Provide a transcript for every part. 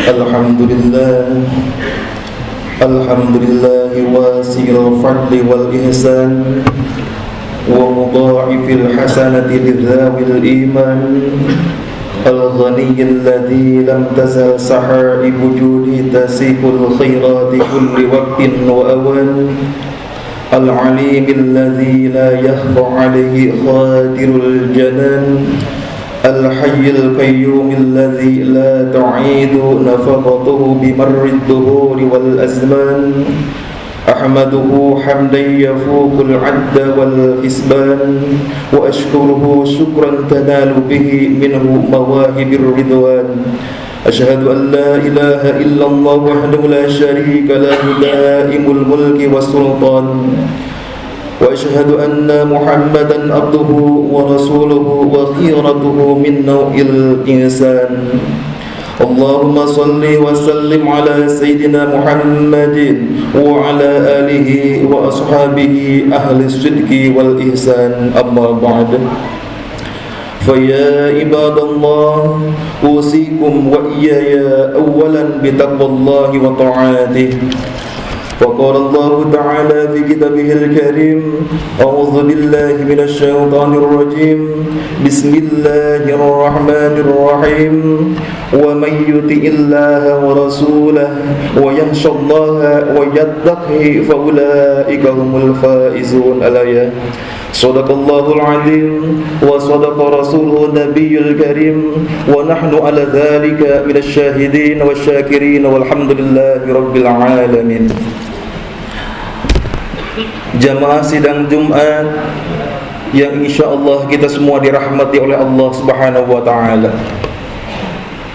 Alhamdulillah, alhamdulillah wasi'il fadli wal ihsan wa mudha'ifil hasanati lidzawil iman al-ghaniyyil ladzi lam tazal sahaibu judi tasiful khairati kulli waqtin wa awan al-alimil ladzi la yakhfa 'alaihi khatirul janan al-hayyul qayyumil ladzi la ta'idu nafaqatuhu bimarrid duhuri wal azman ahmaduhu hamdan yafuqul 'adda wal hisban wa ashkuruhu syukran tanalu bihi minhu mawahibir ridwan asyhadu an la ilaha illallah wahdahu la syarika lahu daimul mulki was sultan wa asyhadu anna Muhammadan abduhu wa rasuluhu wa khiratuhu min naw'il insan. Allahumma salli wa sallim ala sayyidina Muhammadin wa ala alihi wa ashabihi ahli sidqi wal ihsan, amma ba'd. Faya ibadallah, usikum wa iyaya awalan bitaqwallahi wa ta'atihi. وقال الله تعالى في كتابه الكريم أعوذ بالله من الشيطان الرجيم بسم الله الرحمن الرحيم ومن يطع الله ورسوله ويخشى الله ويتقه فأولئك هم الفائزون. الآية. صدق الله العظيم وصدق رسوله النبي الكريم ونحن على ذلك من الشاهدين والشاكرين والحمد لله رب العالمين. Jamaah sidang Jumat yang insyaallah kita semua dirahmati oleh Allah Subhanahu wa taala.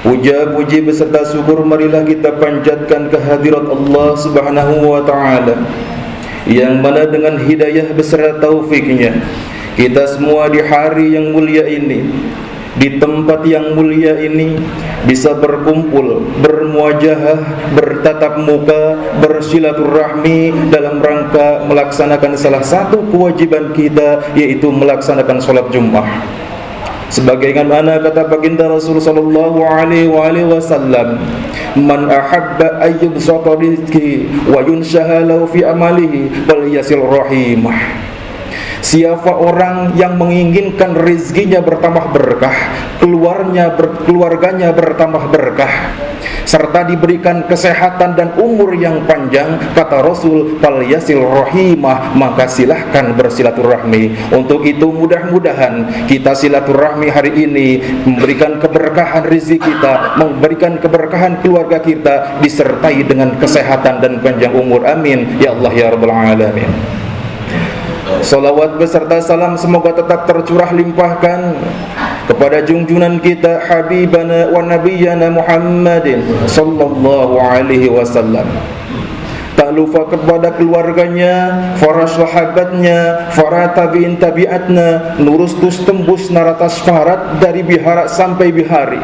Puja-puji beserta syukur marilah kita panjatkan kehadirat Allah Subhanahu wa taala, yang mana dengan hidayah beserta taufiknya kita semua di hari yang mulia ini, di tempat yang mulia ini bisa berkumpul, bermuajahah, bertatap muka, bersilaturahmi dalam rangka melaksanakan salah satu kewajiban kita, yaitu melaksanakan sholat Jumat. Sebagaimana kata baginda Rasul sallallahu alaihi wasallam, man ahabba ayyubsata rizqi wa yunshaha lahu fi amalihi falyasil rahimah. Siapa orang yang menginginkan rezekinya bertambah berkah, keluarganya bertambah berkah, serta diberikan kesehatan dan umur yang panjang, kata Rasul, falyasil rahimah, maka silahkan bersilaturahmi. Untuk itu mudah-mudahan kita silaturahmi hari ini memberikan keberkahan rezeki kita, memberikan keberkahan keluarga kita, disertai dengan kesehatan dan panjang umur. Amin ya Allah ya Rabbal Alamin. Salawat beserta salam semoga tetap tercurah limpahkan kepada junjungan kita Habibana wa Nabiyana Muhammadin sallallahu alaihi wasallam. Tak lupa kepada keluarganya, para sahabatnya, para tabi'in tabi'atna, lurus tembus naratas farat dari biharak sampai bihari,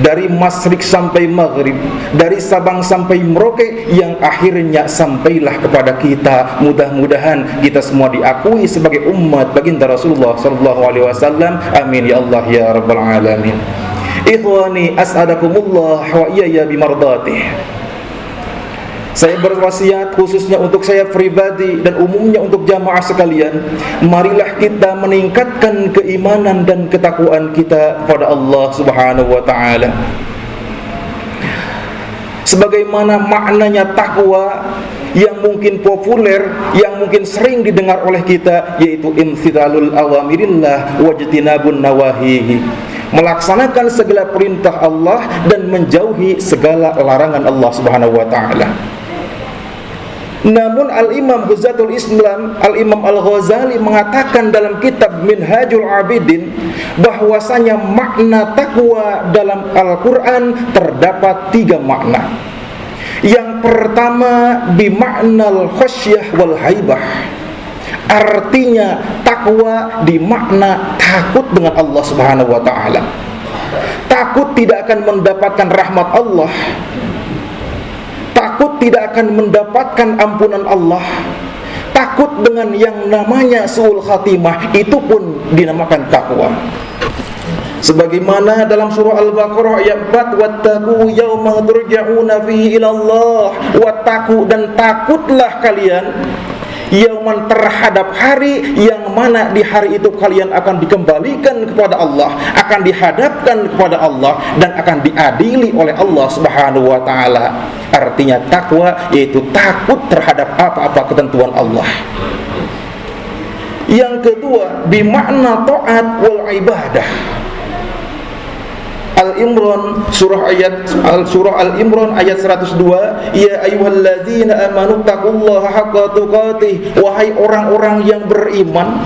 dari masyrik sampai maghrib, dari Sabang sampai Merauke, yang akhirnya sampailah kepada kita. Mudah-mudahan kita semua diakui sebagai umat baginda Rasulullah sallallahu alaihi wasallam. Amin ya Allah ya Rabbal Alamin. Ikhwani as'adakumullah wa iyaya bimardatih. Saya berwasiat khususnya untuk saya pribadi dan umumnya untuk jamaah sekalian, marilah kita meningkatkan keimanan dan ketakwaan kita kepada Allah Subhanahu wa taala. Sebagaimana maknanya takwa yang mungkin populer, yang mungkin sering didengar oleh kita, yaitu imtithalul awamirillah wajtinabun nawahihi, melaksanakan segala perintah Allah dan menjauhi segala larangan Allah Subhanahu wa taala. Namun Al-Imam Huzatul Islam, Al-Imam Al-Ghazali mengatakan dalam kitab Minhajul Abidin bahwasanya makna takwa dalam Al-Quran terdapat 3 makna. Yang pertama bimaknal khasyah wal haibah, artinya takwa dimakna takut dengan Allah Subhanahu wa taala. Takut tidak akan mendapatkan rahmat Allah, takut tidak akan mendapatkan ampunan Allah, takut dengan yang namanya su'ul khatimah, itu pun dinamakan takwa. Sebagaimana dalam surah Al-Baqarah ayat 4, wattaqu yawma turja'una fihi ila Allah, wattaqu, dan takutlah kalian yauman, terhadap hari yang mana di hari itu kalian akan dikembalikan kepada Allah, akan dihadapkan kepada Allah, dan akan diadili oleh Allah Subhanahu wa taala. Artinya takwa yaitu takut terhadap apa-apa ketentuan Allah. Yang kedua, bimakna taat wal ibadah. Al-Imran surah Al-Imran ayat 102, ya ayyuhalladzina amanu taqullaha haqqa tuqatih, wahai orang-orang yang beriman,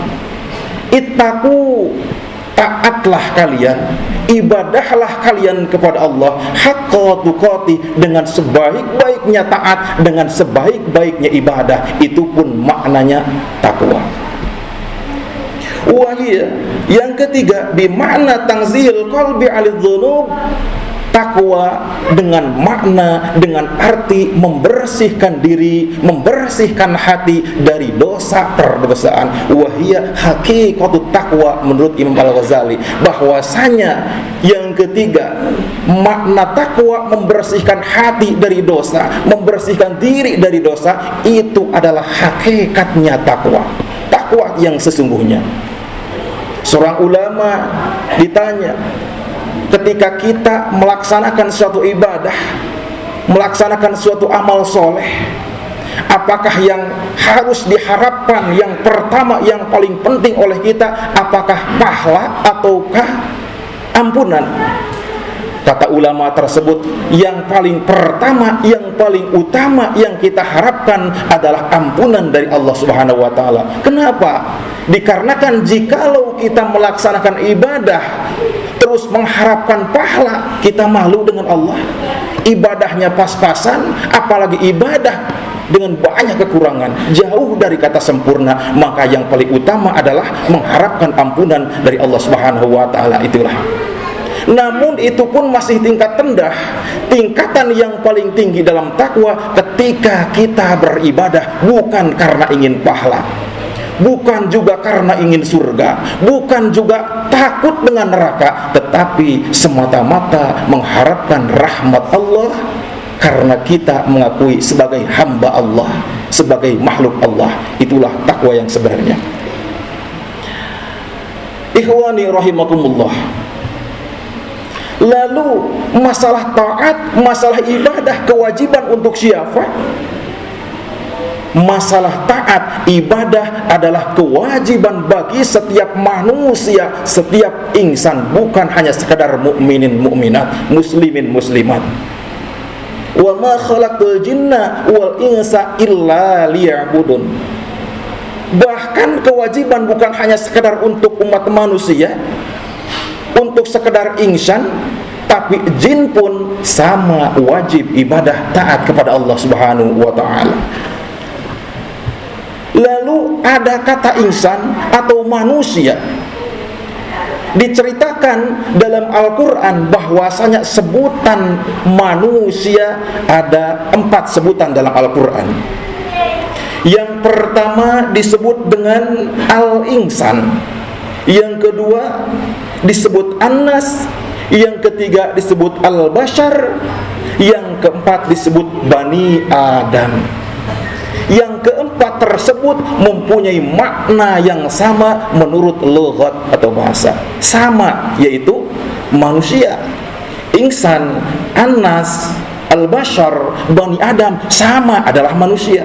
ittaqu, taatlah kalian, ibadahlah kalian kepada Allah haqqa tuqatih, dengan sebaik-baiknya taat, dengan sebaik-baiknya ibadah. Itu pun maknanya takwa. Wahia, yang ketiga, bimakna tangzil qalbi 'alidz dzunub, takwa dengan makna, dengan arti membersihkan diri, membersihkan hati dari dosa perdosaan. Wahia haqiqatut takwa, menurut Imam Al-Ghazali, bahwasanya yang ketiga, makna takwa membersihkan hati dari dosa, membersihkan diri dari dosa, itu adalah hakikatnya takwa, takwa yang sesungguhnya. Seorang ulama ditanya, ketika kita melaksanakan suatu ibadah, melaksanakan suatu amal soleh, apakah yang harus diharapkan yang pertama, yang paling penting oleh kita, apakah pahala ataukah ampunan? Kata ulama tersebut, yang paling pertama, yang paling utama yang kita harapkan adalah ampunan dari Allah Subhanahu wa taala. Kenapa? Dikarenakan jikalau kita melaksanakan ibadah terus mengharapkan pahala, kita malu dengan Allah. Ibadahnya pas-pasan, apalagi ibadah dengan banyak kekurangan, jauh dari kata sempurna, maka yang paling utama adalah mengharapkan ampunan dari Allah Subhanahu wa taala. Itulah. Namun itu pun masih tingkat rendah. Tingkatan yang paling tinggi dalam takwa ketika kita beribadah bukan karena ingin pahala, bukan juga karena ingin surga, bukan juga takut dengan neraka, tetapi semata-mata mengharapkan rahmat Allah, karena kita mengakui sebagai hamba Allah, sebagai makhluk Allah. Itulah takwa yang sebenarnya. Ikhwani rahimakumullah. Lalu masalah taat, masalah ibadah, kewajiban untuk siapa? Masalah taat, ibadah adalah kewajiban bagi setiap manusia, setiap insan, bukan hanya sekadar mukminin mukminat, muslimin muslimat. Wa ma khalaqtul jinna wal insa illa liya'budun. Bahkan kewajiban bukan hanya sekadar untuk umat manusia, untuk sekedar insan, tapi jin pun sama wajib ibadah taat kepada Allah Subhanahu wa taala. Lalu ada kata insan atau manusia. Diceritakan dalam Al-Quran bahwasanya sebutan manusia ada 4 sebutan dalam Al-Quran. Yang pertama disebut dengan Al-Insan, yang kedua disebut An-Nas, yang ketiga disebut Al-Bashar, yang keempat disebut Bani Adam. Yang keempat tersebut mempunyai makna yang sama menurut lughat atau bahasa. Sama, yaitu manusia. Insan, An-Nas, Al-Bashar, Bani Adam, sama adalah manusia.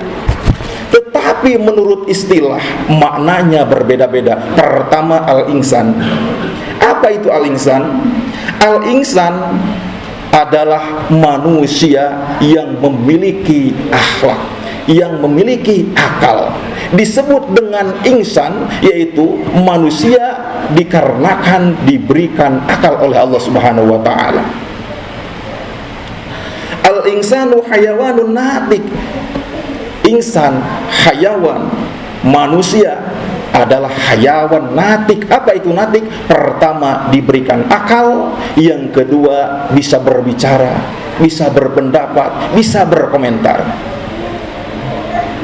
Tetapi menurut istilah maknanya berbeda-beda. Pertama, Al-Insan. Apa itu Al-Insan? Al-Insan adalah manusia yang memiliki akhlak, yang memiliki akal. Disebut dengan insan, yaitu manusia dikarenakan diberikan akal oleh Allah Subhanahu wa taala. Al-insanu hayawanun natik. Insan, hayawan, manusia adalah hayawan natik. Apa itu natik? Pertama, diberikan akal. Yang kedua, bisa berbicara, bisa berpendapat, bisa berkomentar.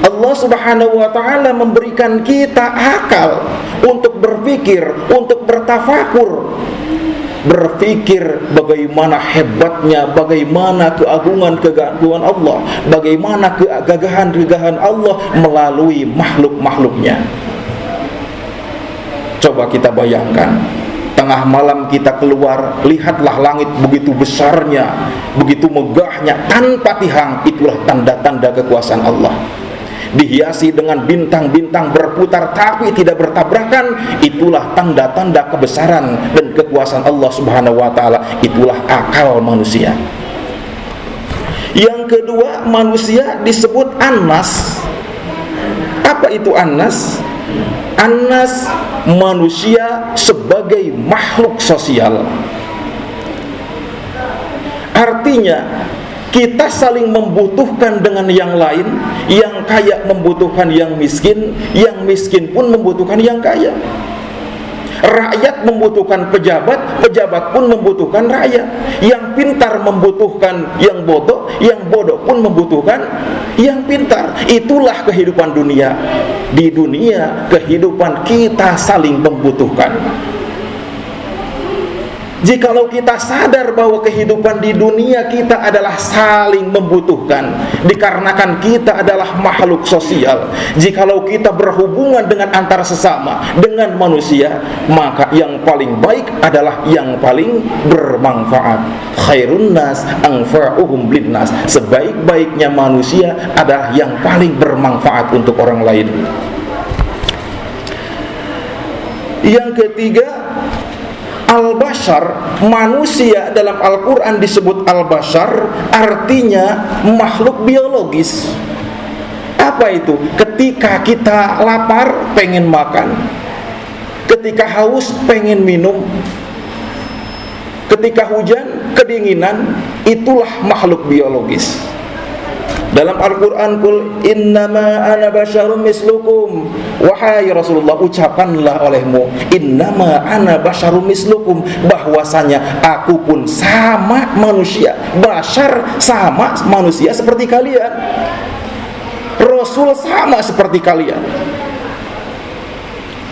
Allah Subhanahu wa ta'ala memberikan kita akal untuk berpikir, untuk bertafakur. berpikir bagaimana hebatnya, bagaimana keagungan Allah, bagaimana kegagahan Allah melalui makhluk-makhluknya. Coba kita bayangkan, tengah malam kita keluar, lihatlah langit begitu besarnya, begitu megahnya, tanpa tihang. Itulah tanda-tanda kekuasaan Allah. Dihiasi dengan bintang-bintang berputar tapi tidak bertabrakan. Itulah tanda-tanda kebesaran dan kekuasaan Allah Subhanahu wa ta'ala. Itulah akal manusia. Yang kedua, manusia disebut Anas. Apa itu Anas? Anas, manusia sebagai makhluk sosial. Artinya kita saling membutuhkan dengan yang lain. Yang kaya membutuhkan yang miskin pun membutuhkan yang kaya. Rakyat membutuhkan pejabat, pejabat pun membutuhkan rakyat. Yang pintar membutuhkan yang bodoh pun membutuhkan yang pintar. Itulah kehidupan dunia. Di dunia, kehidupan kita saling membutuhkan. Jikalau kita sadar bahwa kehidupan di dunia kita adalah saling membutuhkan, dikarenakan kita adalah makhluk sosial. Jikalau kita berhubungan dengan antar sesama, dengan manusia, maka yang paling baik adalah yang paling bermanfaat. Khairun nas anfa'uhum linnas. Sebaik-baiknya manusia adalah yang paling bermanfaat untuk orang lain. Yang ketiga, Al-Bashar, manusia dalam Al-Quran disebut Al-Bashar, artinya makhluk biologis. Apa itu? Ketika kita lapar, pengen makan. Ketika haus, pengen minum. Ketika hujan, kedinginan. Itulah makhluk biologis. Dalam Al-Quran, Qul innama ana basyarum mislukum. Wahai Rasulullah, ucapkanlah olehmu, innama ana basyarum mislukum, bahwasanya aku pun sama manusia. Basyar, sama manusia seperti kalian. Rasul sama seperti kalian.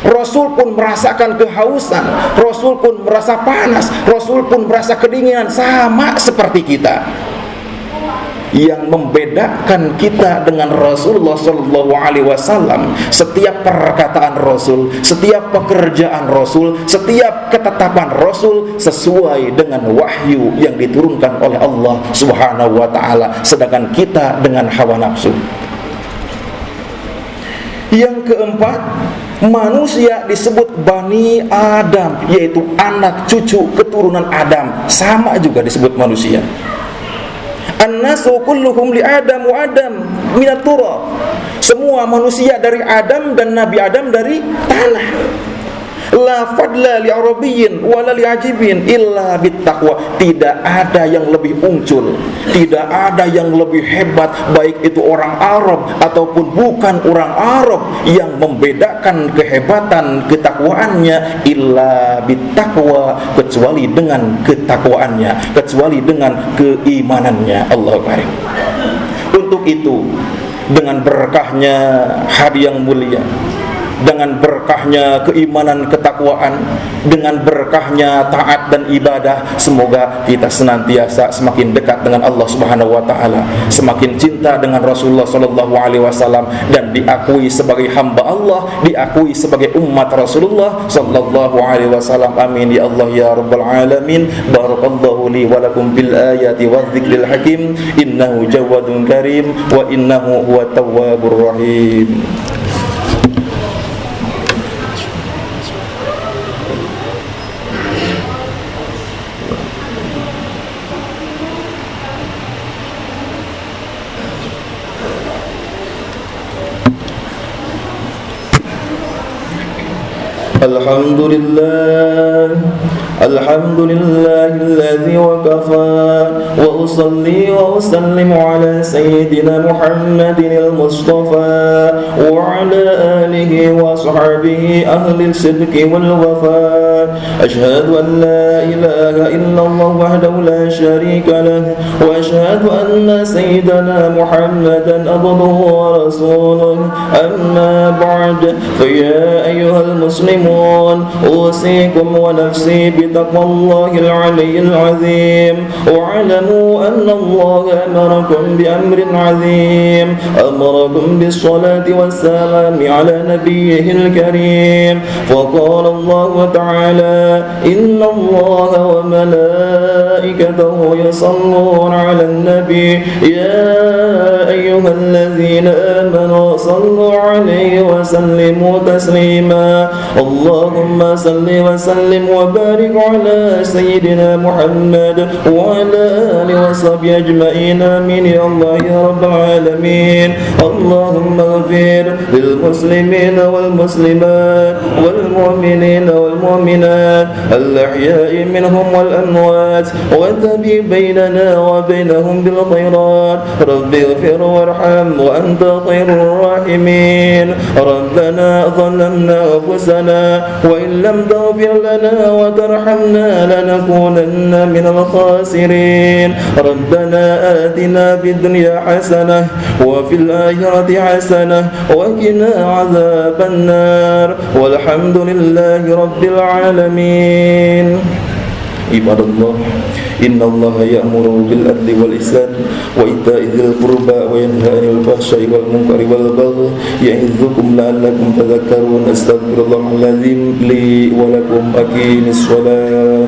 Rasul pun merasakan kehausan, Rasul pun merasa panas, Rasul pun merasa kedinginan, sama seperti kita. Yang membedakan kita dengan Rasulullah SAW, setiap perkataan Rasul, setiap pekerjaan Rasul, setiap ketetapan Rasul sesuai dengan wahyu yang diturunkan oleh Allah Subhanahu wa ta'ala. Sedangkan kita dengan hawa nafsu. Yang keempat, manusia disebut Bani Adam, yaitu anak cucu keturunan Adam. Sama juga disebut manusia. An-nasu kulluhum li Adam wa Adam minat turab. Semua manusia dari Adam dan Nabi Adam dari tanah. La fadla li arabiyyin wala li ajibin illa bittaqwa. Tidak ada yang lebih unggul, tidak ada yang lebih hebat, baik itu orang Arab ataupun bukan orang Arab, yang membedakan kehebatan ketakwaannya illa bittaqwa, kecuali dengan ketakwaannya, kecuali dengan keimanannya. Allahu karim. Untuk itu, dengan berkahnya hari yang mulia, dengan berkahnya keimanan ketakwaan, dengan berkahnya taat dan ibadah, semoga kita senantiasa semakin dekat dengan Allah Subhanahu wa ta'ala, semakin cinta dengan Rasulullah SAW, dan diakui sebagai hamba Allah, diakui sebagai umat Rasulullah SAW. Amin ya Allah ya Rabbal Alamin. Barakallahu li wa lakum bil ayati wa dzikril hakim. Innahu jawadun karim wa innahu huwa tawwabur rahim. Alhamdulillahi wa kafa, wa usalli wa usallimu ala sayyidina Muhammadin al-Mustafa wa ala alihi wa sahbihi ahli sidqi wal wafa. أشهد أن لا إله إلا الله وحده لا شريك له وأشهد أن سيدنا محمدا عبده ورسوله أما بعد فيا أيها المسلمون أوصيكم ونفسي بتقوى الله العلي العظيم واعلموا أن الله أمركم بأمر عظيم أمركم بالصلاة والسلام على نبيه الكريم فقال الله تعالى إن الله وملائكته يصلون على النبي يا أيها الذين آمنوا صلوا عليه وسلموا تسليما اللهم صل وسلم وبارك على سيدنا محمد وعلى آله وصحبه أجمعين آمين يا الله يا رب العالمين اللهم اغفر للمسلمين والمسلمات والمؤمنين والمؤمنات الأحياء منهم والأموات وتبي بيننا وبينهم بالخيرات رب اغفر وارحم وأنت خير الراحمين ربنا ظلمنا أنفسنا وإن لم تغفر لنا وترحمنا لنكونن من الخاسرين ربنا آتنا في الدنيا حسنة وفي الآخرة حسنة وقنا عذاب النار والحمد لله رب العالمين عباد الله إن الله يأمر بالعدل والإحسان وإيتاء ذي القربى وينهى عن الفحشاء والمنكر والبغي يعظكم لعلكم تذكرون أستغفر الله العظيم لي ولكم أقيموا الصلاة